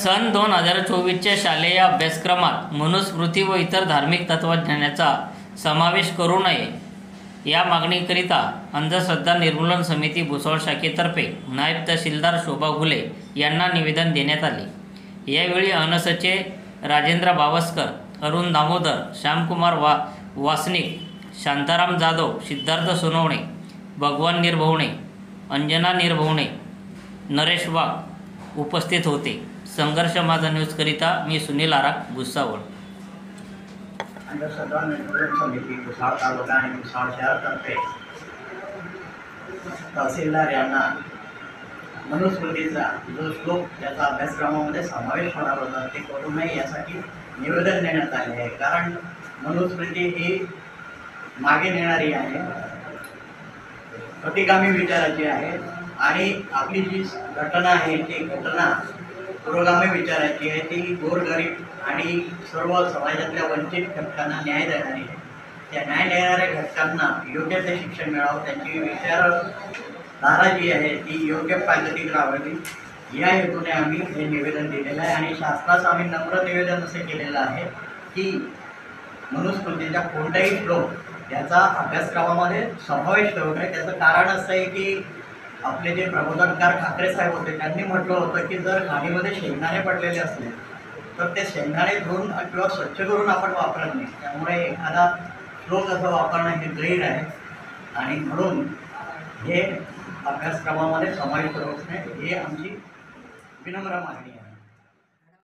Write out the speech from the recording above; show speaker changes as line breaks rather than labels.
सन 2024च्या शालेय अभ्यासक्रमात मनुस्मृती व इतर धार्मिक तत्त्वज्ञानाचा समावेश करू नये या मागणीकरिता अंधश्रद्धा निर्मूलन समिती भुसावळ शाखेतर्फे नायब तहसीलदार शोभा घुले यांना निवेदन देण्यात आले। यावेळी अनसचे राजेंद्र बावस्कर, अरुण दामोदर, श्यामकुमार वासनिक, शांताराम जाधव, सिद्धार्थ सोनवणे, भगवान निर्भवणे, अंजना निर्भवणे, नरेश वाघ उपस्थित होते। संघर्ष माझा न्यूजकरिता मी सुनील आराक, भुसावळ।
अंधश्रद्धा निर्मूलन समिती भुसावळ तालुका आणि भुसावळ शहरातर्फे तहसीलदार यांना मनुस्मृतीचा जो श्लोक त्याचा अभ्यासक्रमामध्ये समावेश होणार होता ते करू नये यासाठी निवेदन देण्यात आले आहे। कारण मनुस्मृती ही मागे नेणारी आहे, प्रतिगामी विचाराची आहे आणि आपली जी घटना आहे ती घटना पुरोगामी विचाराची आहे। ती गोरगरीब आणि सर्व समाजातल्या वंचित घटकांना न्याय देणारी आहे। त्या न्याय देणाऱ्या घटकांना योग्य ते शिक्षण मिळावं, त्यांची विचारधारा जी आहे ती योग्य पद्धतीत राहावी या हेतूने आम्ही हे निवेदन दिलेलं आहे। आणि शासनाचं आम्ही नम्र निवेदन असं केलेलं आहे की मनुस्मृतीचा कोणताही श्लोक याचा अभ्यासक्रमामध्ये समावेश करू नये। त्याचं कारण असं आहे की आपले जे प्रबोधनकार ठाकरे साहेब होते त्यांनी म्हटलं होतं की जर खाणीमध्ये शेंगदाणे पडलेले असले तर ते शेंगदाणे धुवून किंवा स्वच्छ करून आपण वापरत नाही। त्यामुळे एखादा श्लोक असं वापरणं हे गैर आहे आणि म्हणून हे अभ्यासक्रमामध्ये समाविष्ट होत नाही, हे आमची विनम्र मागणी।